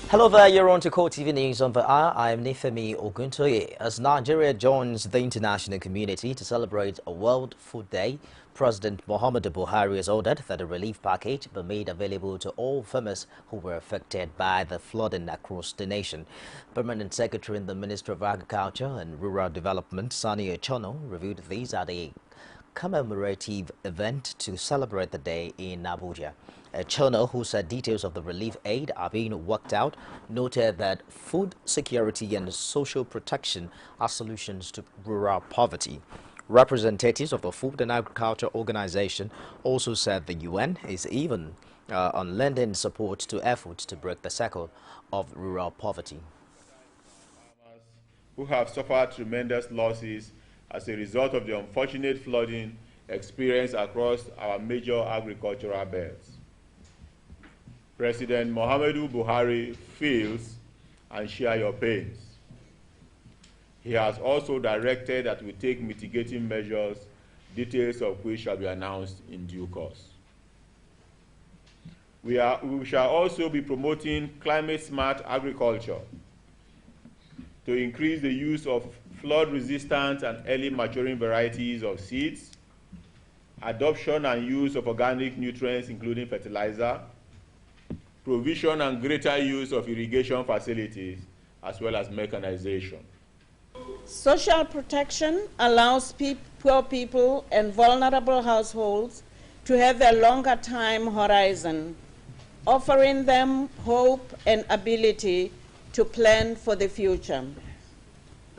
Hello there, you're on to CoreTV News on the Hour. I am Nifemi Oguntoye. As Nigeria joins the international community to celebrate a World Food Day, President Muhammadu Buhari has ordered that a relief package be made available to all farmers who were affected by the flooding across the nation. Permanent Secretary in the Ministry of Agriculture and Rural Development, Sani Ochono, reviewed these at a commemorative event to celebrate the day in Abuja. Chono, who said details of the relief aid are being worked out, noted that food security and social protection are solutions to rural poverty. Representatives of the Food and Agriculture Organization also said the UN is even on lending support to efforts to break the cycle of rural poverty. Who have suffered tremendous losses as a result of the unfortunate flooding experienced across our major agricultural belts. President Muhammadu Buhari feels and shares your pains. He has also directed that we take mitigating measures, details of which shall be announced in due course. We shall also be promoting climate-smart agriculture to increase the use of flood-resistant and early maturing varieties of seeds, adoption and use of organic nutrients, including fertilizer, provision and greater use of irrigation facilities, as well as mechanization. Social protection allows poor people and vulnerable households to have a longer time horizon, offering them hope and ability to plan for the future.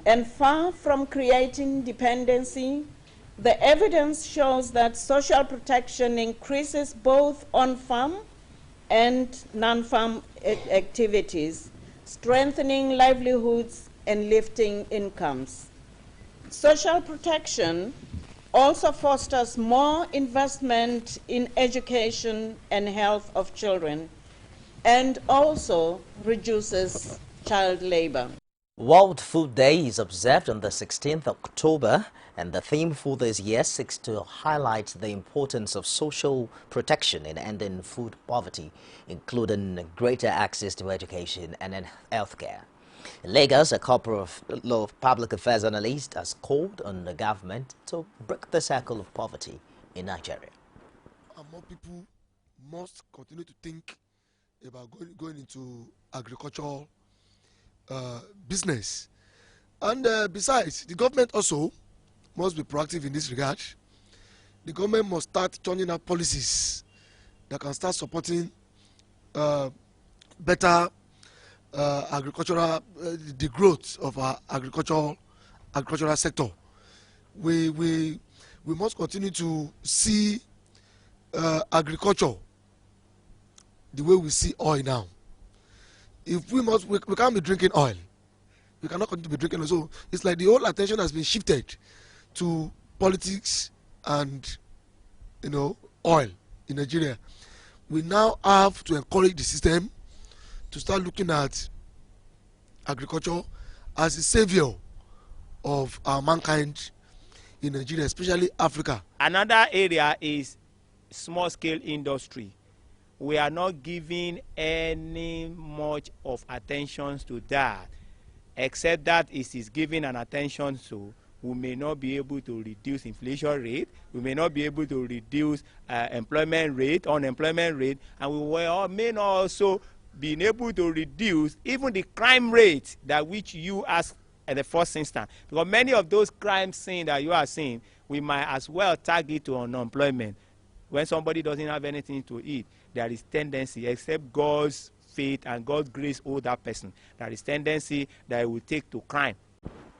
And far from creating dependency, the evidence shows that social protection increases both on-farm and non-farm activities, strengthening livelihoods and lifting incomes. Social protection also fosters more investment in education and health of children, and also reduces child labor. World Food Day is observed on the 16th of October, and the theme for this year seeks to highlight the importance of social protection in ending food poverty, including greater access to education and healthcare. In Lagos, a couple of public affairs analysts has called on the government to break the cycle of poverty in Nigeria. And more people must continue to think about going into agricultural business. And besides, the government also must be proactive in this regard. The government must start turning out policies that can start supporting better agricultural, the growth of our agricultural sector. We must continue to see agriculture the way we see oil now. If we can't be drinking oil. We cannot continue to be drinking oil. So it's like the whole attention has been shifted to politics and oil in Nigeria. We now have to encourage the system to start looking at agriculture as a savior of our mankind in Nigeria, especially Africa. Another area is small-scale industry. We are not giving any much of attention to that, except that it is given an attention to. We may not be able to reduce inflation rate, we may not be able to reduce unemployment rate, and we may not also be able to reduce even the crime rate that which you asked at the first instance. Because many of those crime scenes that you are seeing, we might as well target to unemployment. When somebody doesn't have anything to eat, there is tendency, except God's faith and God's grace over that person, there is tendency that it will take to crime.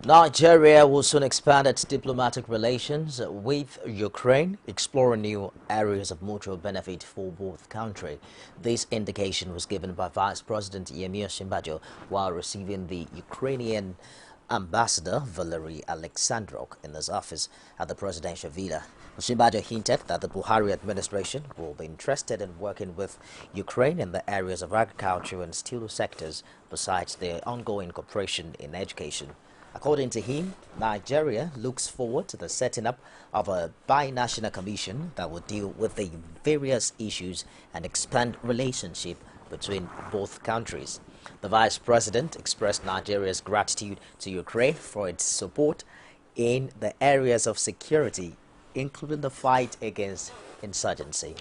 Nigeria will soon expand its diplomatic relations with Ukraine, exploring new areas of mutual benefit for both countries. This indication was given by Vice President Yemi Osinbajo while receiving the Ukrainian Ambassador Valery Alexandrov in his office at the presidential villa. Osinbajo hinted that the Buhari administration will be interested in working with Ukraine in the areas of agriculture and steel sectors, besides their ongoing cooperation in education. According to him, Nigeria looks forward to the setting up of a binational commission that will deal with the various issues and expand relationship between both countries. The Vice President expressed Nigeria's gratitude to Ukraine for its support in the areas of security, including the fight against insurgency.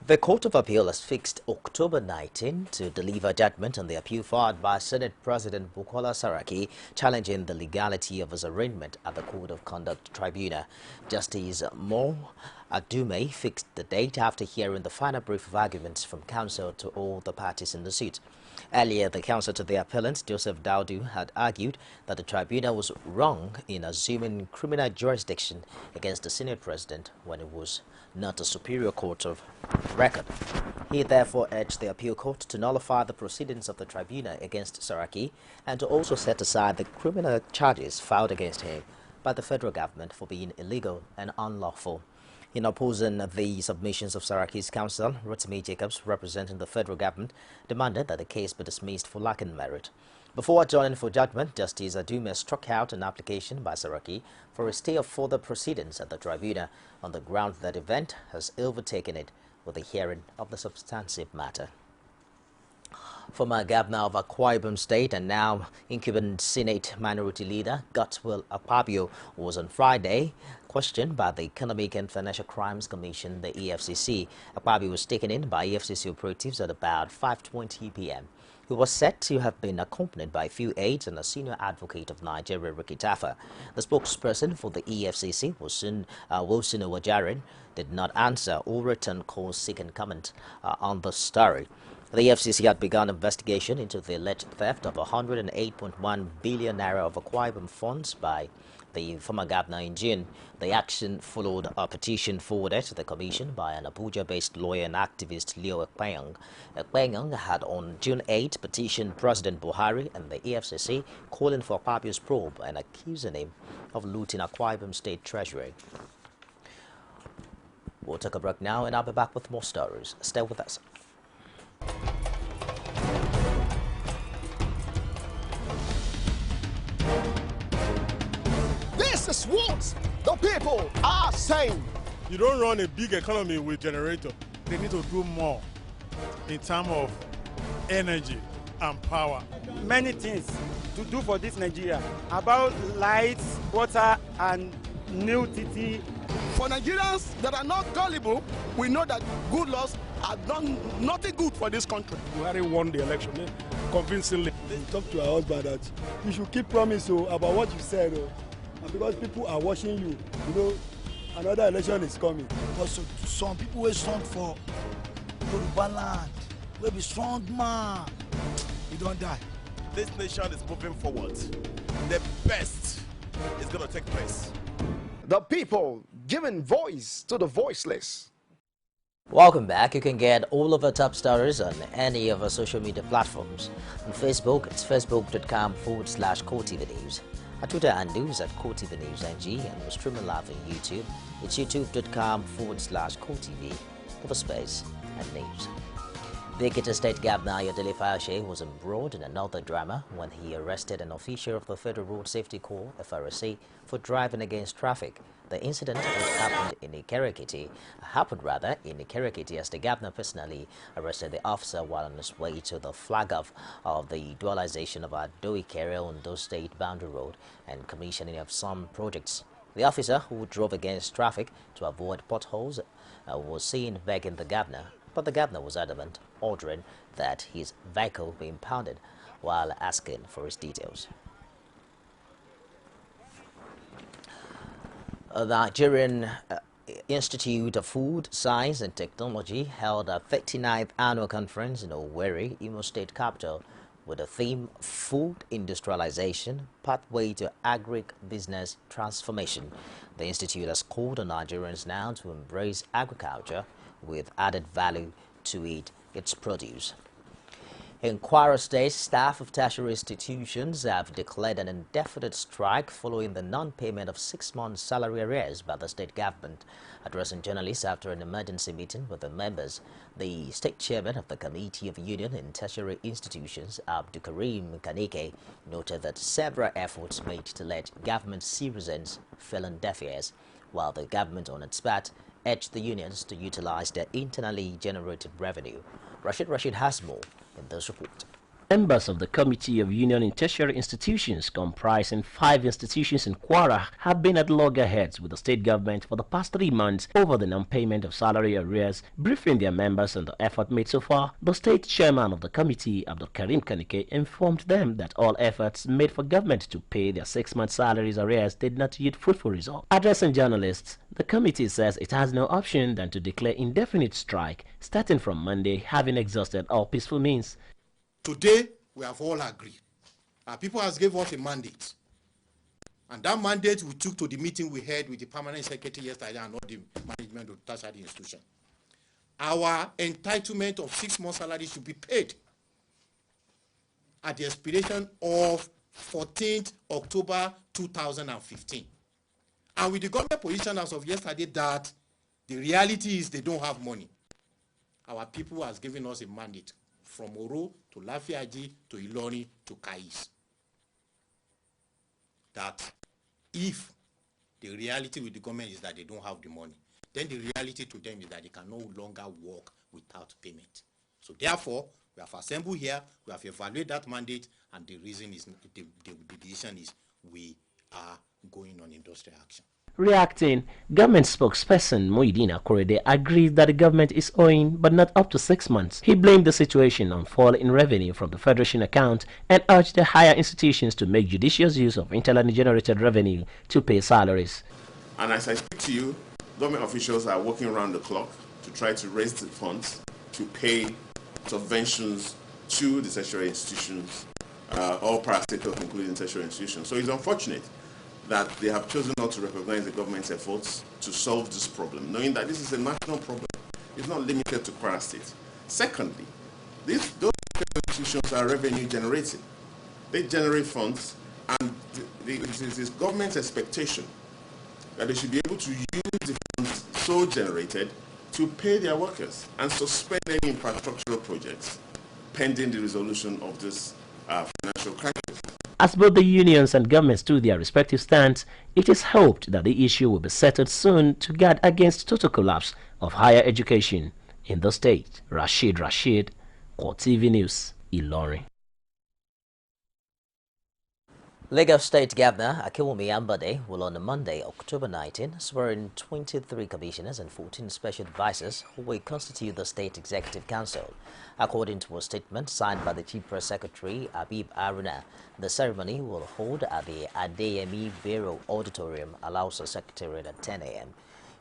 The Court of Appeal has fixed October 19 to deliver judgment on the appeal filed by Senate President Bukola Saraki challenging the legality of his arraignment at the Code of Conduct Tribunal. Justice Mo Adume fixed the date after hearing the final brief of arguments from counsel to all the parties in the suit. Earlier, the counsel to the appellant, Joseph Daudu, had argued that the tribunal was wrong in assuming criminal jurisdiction against the Senate President when it was not a superior court of record. He therefore urged the appeal court to nullify the proceedings of the tribunal against Saraki and to also set aside the criminal charges filed against him by the federal government for being illegal and unlawful. In opposing the submissions of Saraki's counsel, Rotimi Jacobs, representing the federal government, demanded that the case be dismissed for lacking merit. Before adjourning for judgment, Justice Adume struck out an application by Saraki for a stay of further proceedings at the tribunal on the ground that the event has overtaken it with the hearing of the substantive matter. Former Governor of Akwa Ibom State and now incumbent Senate Minority Leader Godswill Akpabio was on Friday questioned by the Economic and Financial Crimes Commission, the EFCC. Akpabio was taken in by EFCC operatives at about 5:20 p.m. He was said to have been accompanied by a few aides and a senior advocate of Nigeria, Ricky Taffa. The spokesperson for the EFCC, Wilson Owajarin, did not answer or return calls seeking comment on the story. The EFCC had begun investigation into the alleged theft of 108.1 billion naira of Akwa Ibom funds by the former governor in June. The action followed a petition forwarded to the commission by an Abuja-based lawyer and activist Leo Ekpenyong. Ekpenyong had on June 8 petitioned President Buhari and the EFCC calling for Akpabio's probe and accusing him of looting Akwa Ibom State Treasury. We'll take a break now and I'll be back with more stories. Stay with us. This is what the people are saying. You don't run a big economy with generator. They need to do more in terms of energy and power. Many things to do for this Nigeria about lights, water, and new TT. For Nigerians that are not gullible, we know that good laws have done nothing good for this country. Buhari won the election convincingly. Talk to our husband that you should keep promise about what you said. And because people are watching you, you know, another election is coming. Also, some people will stand for Yoruba land, will be strong man. You don't die. This nation is moving forward. The best is going to take place. The people giving voice to the voiceless. Welcome back. You can get all of our top stories on any of our social media platforms. On Facebook, it's facebook.com/CoreTV News. Our Twitter handle is at CoreTV News NG, and we're streaming live on YouTube. It's youtube.com/CoreTV for the space and news. The Ekiti State Governor Ayodele Fayose was embroiled in another drama when he arrested an official of the Federal Road Safety Corps, FRSC, for driving against traffic. The incident, which happened in Ikerekiti, as the governor personally arrested the officer while on his way to the flag-off of the dualization of Ado-Ikere Ondo State Boundary Road and commissioning of some projects. The officer, who drove against traffic to avoid potholes, was seen begging the governor, but the governor was adamant, ordering that his vehicle be impounded while asking for his details. The Nigerian Institute of Food, Science and Technology held a 39th annual conference in Owerri, Imo State capital, with the theme Food Industrialization, Pathway to Agribusiness Transformation. The institute has called on Nigerians now to embrace agriculture with added value to its produce. In Kwara State, staff of tertiary institutions have declared an indefinite strike following the non-payment of 6 months' salary arrears by the state government. Addressing journalists after an emergency meeting with the members, the state chairman of the Committee of Union in Tertiary Institutions, Abdukarim Kanike, noted that several efforts made to let government citizens fell on deaf ears, while the government on its part urged the unions to utilize their internally generated revenue. Rashid has more in this report. Members of the Committee of Union in Tertiary Institutions, comprising 5 institutions in Kwara, have been at loggerheads with the state government for the past 3 months over the non-payment of salary arrears. Briefing their members on the effort made so far, the state chairman of the committee, Abdul Karim Kanike, informed them that all efforts made for government to pay their 6-month salaries arrears did not yield fruitful results. Addressing journalists, the committee says it has no option than to declare indefinite strike starting from Monday, having exhausted all peaceful means. Today, we have all agreed. Our people has given us a mandate. And that mandate we took to the meeting we had with the permanent secretary yesterday and all the management of the tertiary institution. Our entitlement of 6 months salary should be paid at the expiration of 14th October 2015. And with the government position as of yesterday that the reality is they don't have money. Our people has given us a mandate from Oro to Lafiaji to Ilori to Kais. That if the reality with the government is that they don't have the money, then the reality to them is that they can no longer work without payment. So therefore, we have assembled here, we have evaluated that mandate, and the reason is, the decision is we are going on industrial action. Reacting, government spokesperson Muhyiddin Akorede agreed that the government is owing, but not up to 6 months. He blamed the situation on fall in revenue from the Federation account and urged the higher institutions to make judicious use of internally generated revenue to pay salaries. And as I speak to you, government officials are working around the clock to try to raise the funds to pay subventions to the tertiary institutions, all parastatal, including tertiary institutions. So it's unfortunate that they have chosen not to recognize the government's efforts to solve this problem, knowing that this is a national problem. It's not limited to Kwara State. Secondly, those institutions are revenue generating. They generate funds, and it is government's expectation that they should be able to use the funds so generated to pay their workers and suspend any infrastructural projects pending the resolution of this financial crisis. As both the unions and governments took their respective stands, it is hoped that the issue will be settled soon to guard against total collapse of higher education in the state. Rashid, CoreTV News, Ilorin. Lagos State Governor Akinwumi Ambode will on Monday, October 19, swear in 23 commissioners and 14 special advisors who will constitute the State Executive Council. According to a statement signed by the Chief Press Secretary, Habib Aruna, the ceremony will hold at the Adeyemi Bureau Auditorium, Alausa Secretariat at 10 a.m.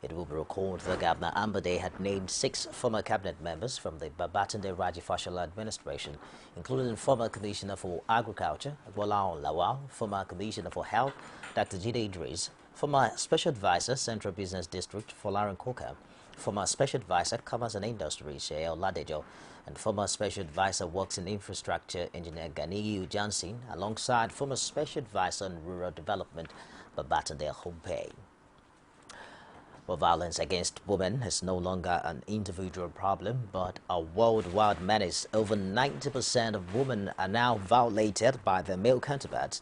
It will be recalled that Governor Ambode had named 6 former cabinet members from the Babatunde Raji Fashola administration, including former Commissioner for Agriculture, Bola Lawal, former Commissioner for Health, Dr. Jide Idris, former Special Advisor, Central Business District, Folarin Koka, former Special Advisor, Commerce and Industry, Sheo Ladejo, and former Special Advisor, Works and Infrastructure, Engineer Ganiyu Johnson, alongside former Special Advisor on Rural Development, Babatunde Hompe. Well, violence against women is no longer an individual problem, but a worldwide menace. Over 90% of women are now violated by their male counterparts,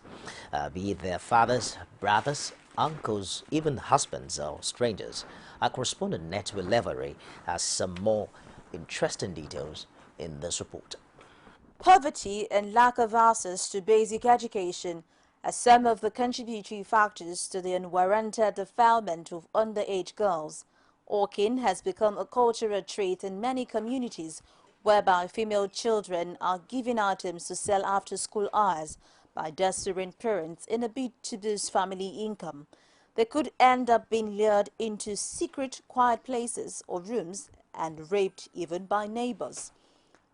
be it their fathers, brothers, uncles, even husbands or strangers. Our correspondent Netwe Levery has some more interesting details in this report. Poverty and lack of access to basic education are some of the contributory factors to the unwarranted defilement of underage girls. Hawking has become a cultural trait in many communities, whereby female children are given items to sell after school hours by desperate parents in a bid to boost family income. They could end up being lured into secret, quiet places or rooms and raped even by neighbors.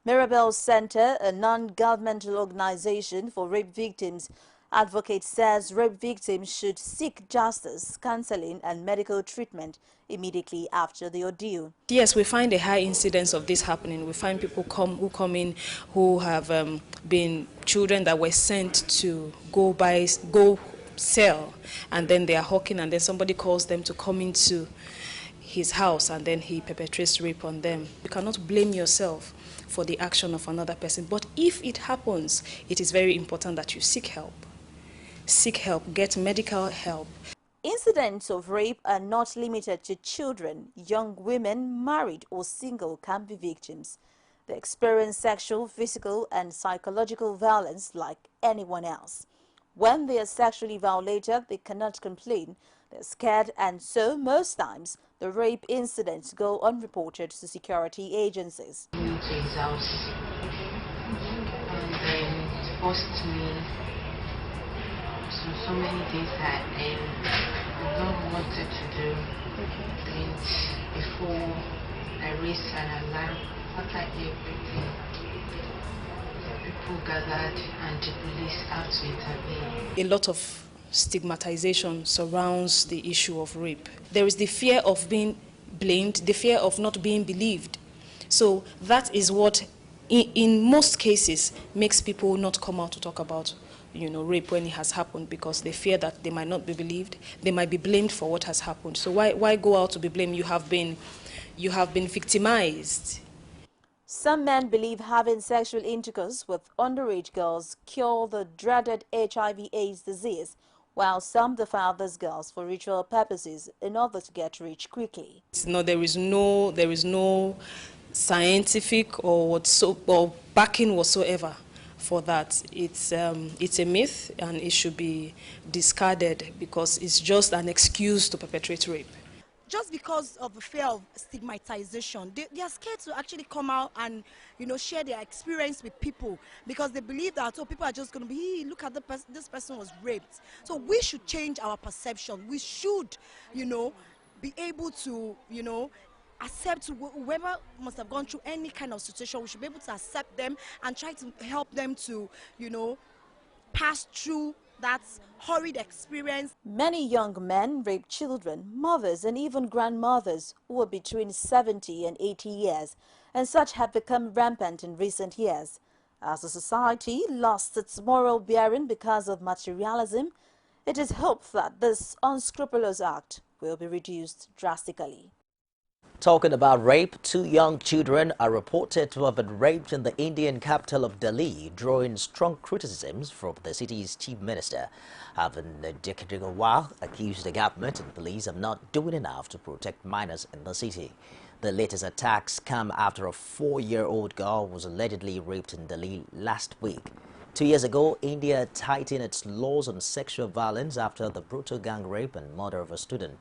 Mirabel Center, a non-governmental organization for rape victims, advocate says rape victims should seek justice, counseling and medical treatment immediately after the ordeal. Yes, we find a high incidence of this happening. We find people who come in who have been children that were sent to go sell, and then they are hawking, and then somebody calls them to come into his house, and then he perpetrates rape on them. You cannot blame yourself for the action of another person, but if it happens, it is very important that you seek help. Seek help, get medical help. In Incidents of rape are not limited to children. Young women, married or single, can be victims. They experience sexual, physical, and psychological violence like anyone else. When they are sexually violated, they cannot complain. They're scared, and so most times the rape incidents go unreported to security agencies. To his house, and then forced me so many things that I don't wanted to do. And before I raised an alarm, after everything, people gathered and the police had to intervene. A lot of stigmatization surrounds the issue of rape. There is the fear of being blamed, the fear of not being believed. So that is what, in most cases, makes people not come out to talk about, rape when it has happened, because they fear that they might not be believed, they might be blamed for what has happened. So why go out to be blamed? You have been victimized. Some men believe having sexual intercourse with underage girls cure the dreaded HIV/AIDS disease, while some defile these girls for ritual purposes in order to get rich quickly. No, there is no scientific or backing whatsoever for that. It's a myth, and it should be discarded because it's just an excuse to perpetrate rape. Just because of the fear of stigmatization, they are scared to actually come out and, share their experience with people, because they believe that, people are just going to be, look at this person was raped. So we should change our perception. We should, be able to, accept whoever must have gone through any kind of situation. We should be able to accept them and try to help them to, pass through that horrid experience. Many young men rape children, mothers, and even grandmothers who are between 70 and 80 years, and such have become rampant in recent years. As a society lost its moral bearing because of materialism, it is hoped that this unscrupulous act will be reduced drastically. Talking about rape, 2 young children are reported to have been raped in the Indian capital of Delhi, drawing strong criticisms from the city's chief minister, having declared a while accused the government and police of not doing enough to protect minors in the city. The latest attacks come after a 4-year-old girl was allegedly raped in Delhi last week. 2 years ago, India tightened its laws on sexual violence after the brutal gang rape and murder of a student.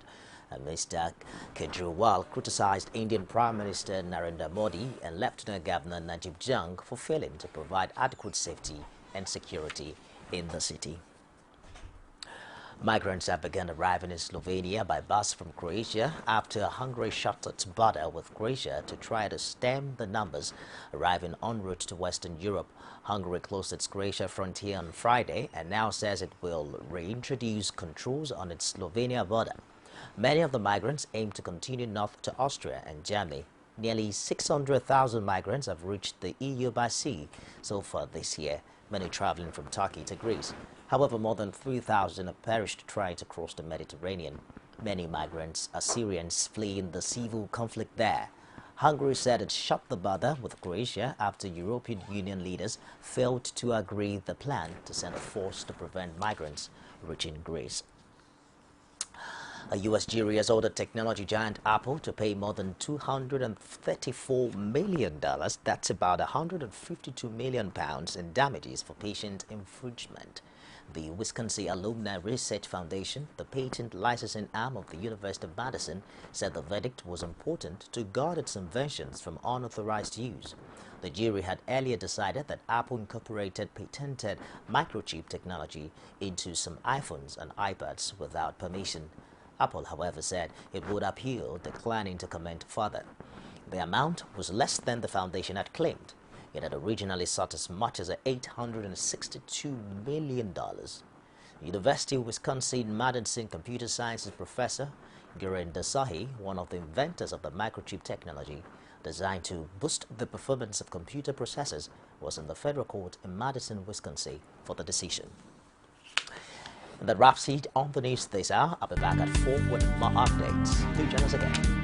Mr. Kejriwal criticized Indian Prime Minister Narendra Modi and Lieutenant Governor Najib Jung for failing to provide adequate safety and security in the city. Migrants have begun arriving in Slovenia by bus from Croatia after Hungary shut its border with Croatia to try to stem the numbers arriving en route to Western Europe. Hungary closed its Croatia frontier on Friday and now says it will reintroduce controls on its Slovenia border. Many of the migrants aim to continue north to Austria and Germany. Nearly 600,000 migrants have reached the EU by sea so far this year, many traveling from Turkey to Greece. However, more than 3,000 have perished trying to cross the Mediterranean. Many migrants are Syrians fleeing the civil conflict there. Hungary said it shut the border with Croatia after European Union leaders failed to agree the plan to send a force to prevent migrants reaching Greece. A U.S. jury has ordered technology giant Apple to pay more than $234 million, that's about £152 million in damages for patent infringement. The Wisconsin Alumni Research Foundation, the patent licensing arm of the University of Madison, said the verdict was important to guard its inventions from unauthorized use. The jury had earlier decided that Apple incorporated patented microchip technology into some iPhones and iPads without permission. Apple, however, said it would appeal, declining to comment further. The amount was less than the foundation had claimed. It had originally sought as much as $862 million. University of Wisconsin-Madison computer sciences professor Garen Desahi, one of the inventors of the microchip technology designed to boost the performance of computer processors, was in the federal court in Madison, Wisconsin for the decision. And that wraps it on the news this hour. I'll be back at 4 with more updates. Do join us again.